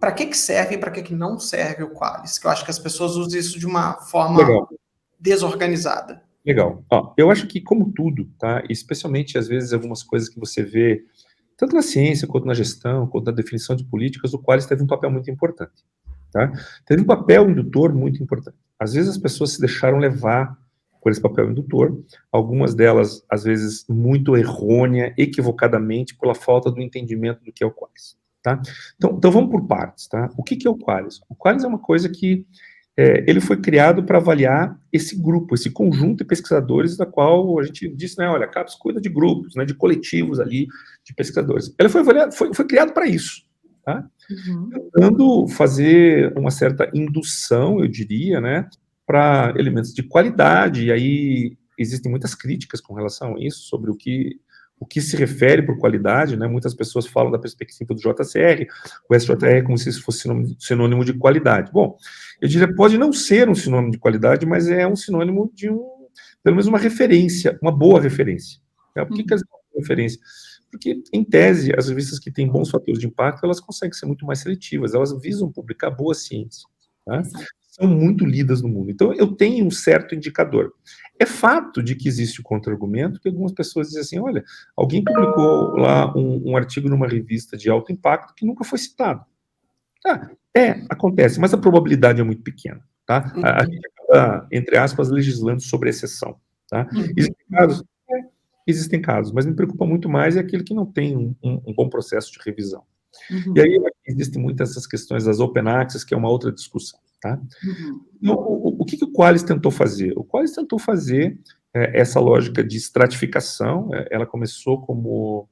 para que serve e para que não serve o Qualis, que eu acho que as pessoas usam isso de uma forma Legal. Desorganizada. Legal. Ó, eu acho que, como tudo, tá? Especialmente, às vezes, algumas coisas que você vê, tanto na ciência, quanto na gestão, quanto na definição de políticas, o Qualis teve um papel muito importante, tá? Teve um papel indutor muito importante. Às vezes, as pessoas se deixaram levar por esse papel indutor, algumas delas, às vezes, muito errônea, equivocadamente, pela falta do entendimento do que é o Qualis, tá? Então vamos por partes, tá? O que é o Qualis? O Qualis é uma coisa que ele foi criado para avaliar esse grupo, esse conjunto de pesquisadores da qual a gente disse, né, olha, a CAPES cuida de grupos, né, de coletivos ali, de pesquisadores. Ele foi avaliado, foi criado para isso, tá? Tentando fazer uma certa indução, eu diria, né, para elementos de qualidade, e aí existem muitas críticas com relação a isso, sobre o que se refere por qualidade, né, muitas pessoas falam da perspectiva do JCR, o SJR como se isso fosse sinônimo de qualidade. Bom, eu diria, pode não ser um sinônimo de qualidade, mas é um sinônimo de pelo menos uma referência, uma boa referência. Né? Por que é uma referência? Porque, em tese, as revistas que têm bons fatores de impacto, elas conseguem ser muito mais seletivas, elas visam publicar boa ciência, tá? São muito lidas no mundo. Então, eu tenho um certo indicador. É fato de que existe o contra-argumento, que algumas pessoas dizem assim, olha, alguém publicou lá um artigo numa revista de alto impacto que nunca foi citado. Acontece, mas a probabilidade é muito pequena, tá? A gente acaba, entre aspas, legislando sobre exceção, tá? Existem casos? Existem casos, mas me preocupa muito mais é aquele que não tem um bom processo de revisão. E aí existem muitas essas questões das open access, que é uma outra discussão, tá? Então, o que o Qualis tentou fazer? O Qualis tentou fazer essa lógica de estratificação, ela começou como,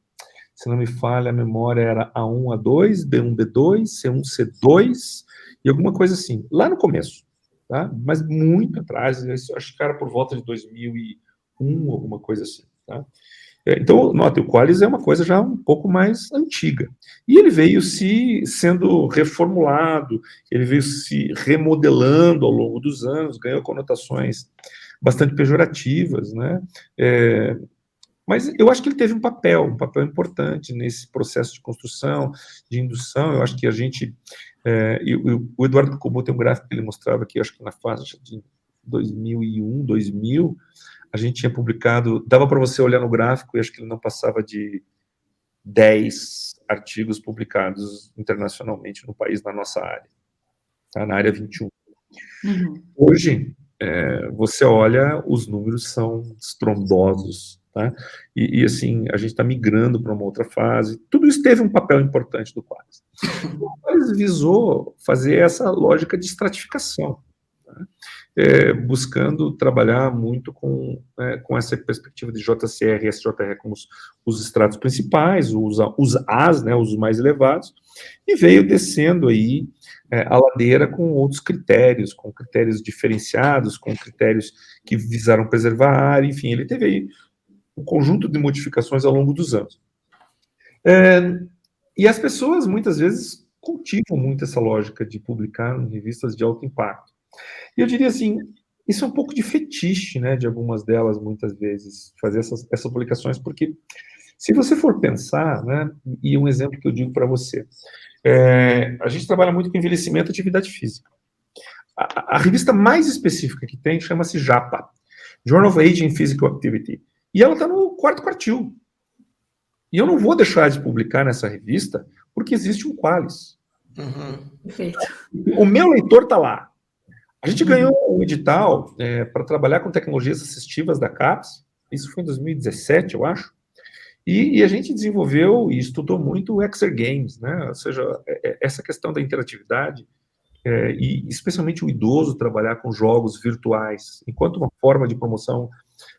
se não me falha a memória, era A1, A2, B1, B2, C1, C2, e alguma coisa assim, lá no começo, tá? Mas muito atrás, acho que era por volta de 2001, alguma coisa assim, tá? Então, note, o Qualis é uma coisa já um pouco mais antiga. E ele veio sendo reformulado, ele veio se remodelando ao longo dos anos, ganhou conotações bastante pejorativas, né? Mas eu acho que ele teve um papel importante nesse processo de construção, de indução. Eu acho que a gente... o Eduardo Kobo tem um gráfico que ele mostrava aqui, acho que na faixa de 2001, 2000, a gente tinha publicado... Dava para você olhar no gráfico e acho que ele não passava de 10 artigos publicados internacionalmente no país, na nossa área, tá? Na área 21. Hoje, você olha, os números são estrondosos, tá? E assim, a gente está migrando para uma outra fase. Tudo isso teve um papel importante do Qualis. O Qualis visou fazer essa lógica de estratificação, tá? Buscando trabalhar muito com essa perspectiva de JCR e SJR como os estratos principais, os As, né, os mais elevados, e veio descendo aí a ladeira com outros critérios, com critérios diferenciados, com critérios que visaram preservar a área, enfim, ele teve aí um conjunto de modificações ao longo dos anos. E as pessoas, muitas vezes, cultivam muito essa lógica de publicar em revistas de alto impacto. E eu diria assim, isso é um pouco de fetiche, né, de algumas delas, muitas vezes, fazer essas publicações, porque se você for pensar, né, e um exemplo que eu digo para você, a gente trabalha muito com envelhecimento e atividade física. A revista mais específica que tem chama-se JAPA, Journal of Aging Physical Activity, e ela está no quarto quartil. E eu não vou deixar de publicar nessa revista, porque existe um Qualis. Perfeito. O meu leitor está lá. A gente ganhou um edital para trabalhar com tecnologias assistivas da CAPES, isso foi em 2017, eu acho, e a gente desenvolveu e estudou muito o Exergames, né? Ou seja, essa questão da interatividade, e especialmente o idoso trabalhar com jogos virtuais, enquanto uma forma de promoção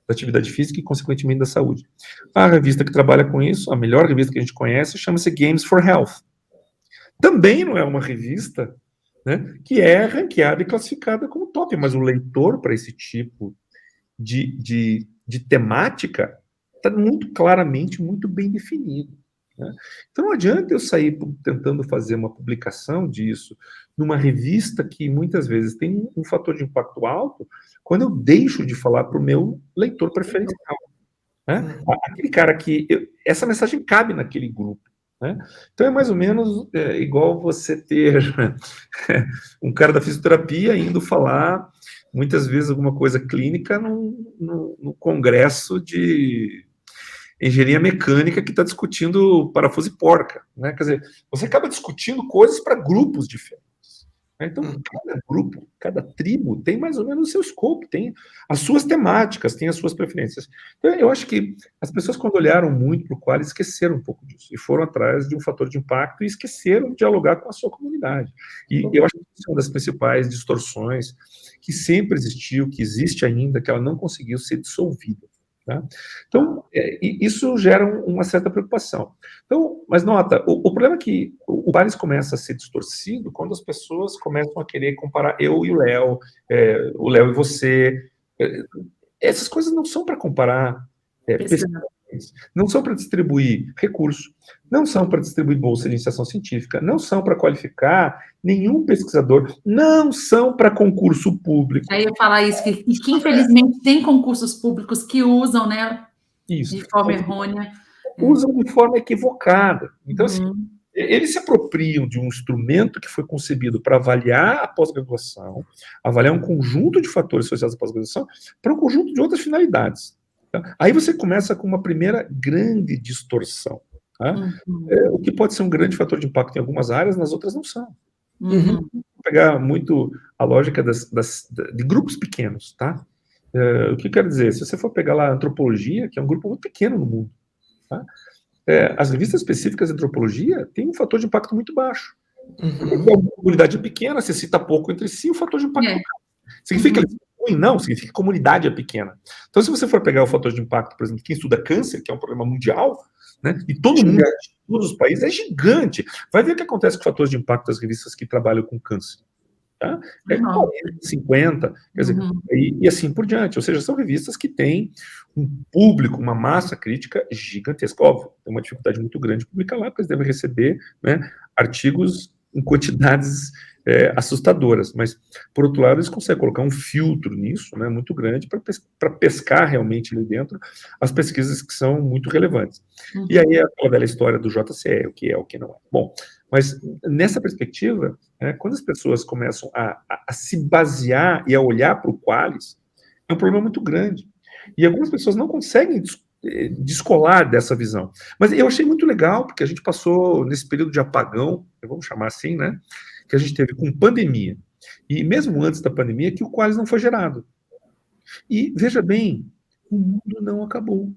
da atividade física e, consequentemente, da saúde. A revista que trabalha com isso, a melhor revista que a gente conhece, chama-se Games for Health. Também não é uma revista, né, que é ranqueada e classificada como top, mas o leitor para esse tipo de temática está muito claramente, muito bem definido, né? Então não adianta eu sair tentando fazer uma publicação disso numa revista que muitas vezes tem um fator de impacto alto, quando eu deixo de falar para o meu leitor preferencial, né? Aquele cara que... essa mensagem cabe naquele grupo, né? Então é mais ou menos igual você ter um cara da fisioterapia indo falar, muitas vezes, alguma coisa clínica no congresso de engenharia mecânica que está discutindo parafuso e porca, né? Quer dizer, você acaba discutindo coisas para grupos diferentes. Então, cada grupo, cada tribo tem mais ou menos o seu escopo, tem as suas temáticas, tem as suas preferências. Então, eu acho que as pessoas, quando olharam muito para o Qualis, esqueceram um pouco disso, e foram atrás de um fator de impacto e esqueceram de dialogar com a sua comunidade. E eu acho que isso é uma das principais distorções que sempre existiu, que existe ainda, que ela não conseguiu ser dissolvida. Tá? Então, isso gera uma certa preocupação. Então, mas nota, o problema é que o Qualis começa a ser distorcido quando as pessoas começam a querer comparar eu e o Léo e você. Essas coisas não são para comparar não são para distribuir recurso, não são para distribuir bolsa de iniciação científica, não são para qualificar nenhum pesquisador, não são para concurso público. Aí eu ia falar isso, que infelizmente tem concursos públicos que usam, né, isso, de forma errônea. Usam de forma equivocada. Então, assim, eles se apropriam de um instrumento que foi concebido para avaliar a pós-graduação, avaliar um conjunto de fatores associados à pós-graduação, para um conjunto de outras finalidades. Aí você começa com uma primeira grande distorção. Tá? O que pode ser um grande fator de impacto em algumas áreas, nas outras não são. Vou pegar muito a lógica de grupos pequenos. Tá? O que eu quero dizer? Se você for pegar lá a antropologia, que é um grupo muito pequeno no mundo, tá? As revistas específicas de antropologia têm um fator de impacto muito baixo. Porque a comunidade é pequena, você cita pouco entre si, o fator de impacto é baixo. Significa que eles não, significa que a comunidade é pequena. Então, se você for pegar o fator de impacto, por exemplo, quem estuda câncer, que é um problema mundial, né, e todo mundo, todos os países, é gigante. Vai ver o que acontece com fatores de impacto das revistas que trabalham com câncer. Tá? 40, 50, quer dizer, e assim por diante. Ou seja, são revistas que têm um público, uma massa crítica gigantesca. Óbvio, tem uma dificuldade muito grande de publicar lá, porque eles devem receber, né, artigos em quantidades assustadoras, mas, por outro lado, eles conseguem colocar um filtro nisso, né, muito grande, para pescar realmente ali dentro as pesquisas que são muito relevantes. E aí é aquela velha história do JCE, o que é, o que não é. Bom, mas nessa perspectiva, quando as pessoas começam a se basear e a olhar para o Qualis, é um problema muito grande. E algumas pessoas não conseguem descolar dessa visão. Mas eu achei muito legal, porque a gente passou nesse período de apagão, vamos chamar assim, né, que a gente teve com pandemia. E mesmo antes da pandemia, que o Qualis não foi gerado. E, veja bem, o mundo não acabou.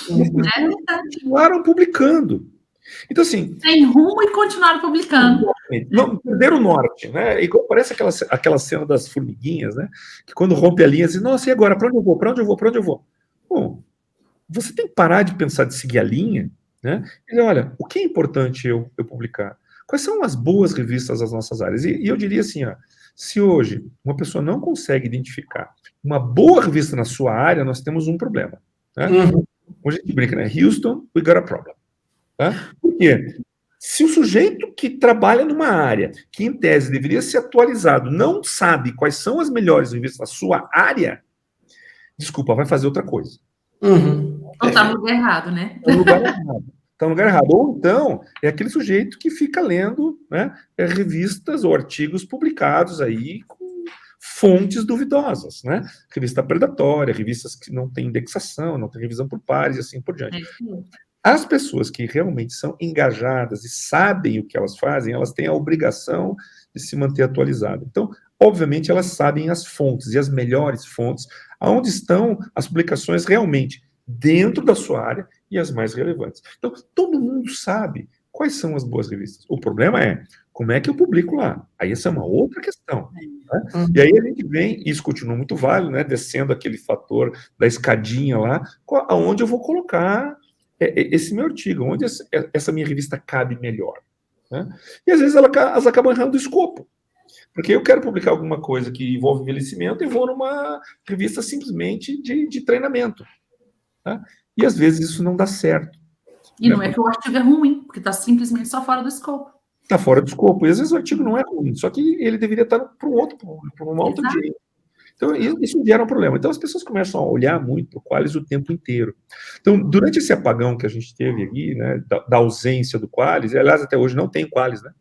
Eles continuaram publicando. Então, assim... Tem rumo e continuaram publicando. Não, perderam o norte, né? Igual parece aquela cena das formiguinhas, né? Que quando rompe a linha, assim, nossa, e agora? Para onde eu vou? Para onde eu vou? Para onde eu vou? Bom, você tem que parar de pensar de seguir a linha, né? E dizer, olha, o que é importante eu publicar? Quais são as boas revistas das nossas áreas? E eu diria assim, ó, se hoje uma pessoa não consegue identificar uma boa revista na sua área, nós temos um problema. Né? Hoje a gente brinca, né? Houston, we got a problem. Tá? Por quê? Se o sujeito que trabalha numa área, que em tese deveria ser atualizado, não sabe quais são as melhores revistas na sua área, desculpa, vai fazer outra coisa. Ou está no lugar errado, né? Está no lugar errado. Está no lugar errado. Ou então, é aquele sujeito que fica lendo, né, revistas ou artigos publicados aí com fontes duvidosas, né? Revista predatória, revistas que não têm indexação, não têm revisão por pares e assim por diante. As pessoas que realmente são engajadas e sabem o que elas fazem, elas têm a obrigação de se manter atualizadas. Então, obviamente, elas sabem as fontes, e as melhores fontes, aonde estão as publicações realmente dentro da sua área e as mais relevantes. Então, todo mundo sabe quais são as boas revistas. O problema é, como é que eu publico lá? Aí essa é uma outra questão. Né? E aí a gente vem, e isso continua muito válido, né, descendo aquele fator da escadinha lá, aonde eu vou colocar esse meu artigo, onde essa minha revista cabe melhor. Né? E às vezes elas acabam errando o escopo. Porque eu quero publicar alguma coisa que envolve envelhecimento e vou numa revista simplesmente de treinamento. Tá? E às vezes isso não dá certo. E não é que o artigo é ruim, porque está simplesmente só fora do escopo. Está fora do escopo. E às vezes o artigo não é ruim, só que ele deveria estar para um outro público, para uma outra audiência. Então, isso gera um problema. Então, as pessoas começam a olhar muito para o Qualis o tempo inteiro. Então, durante esse apagão que a gente teve aqui, né, da ausência do Qualis, e, aliás, até hoje não tem Qualis, né?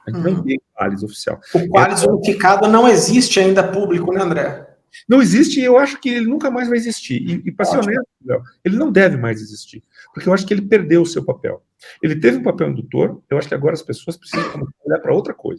A gente não tem Qualis oficial. O Qualis unificado não existe ainda público, né, André? Não existe, e eu acho que ele nunca mais vai existir. E para ser honesto, ele não deve mais existir, porque eu acho que ele perdeu o seu papel. Ele teve um papel indutor, eu acho que agora as pessoas precisam olhar para outra coisa.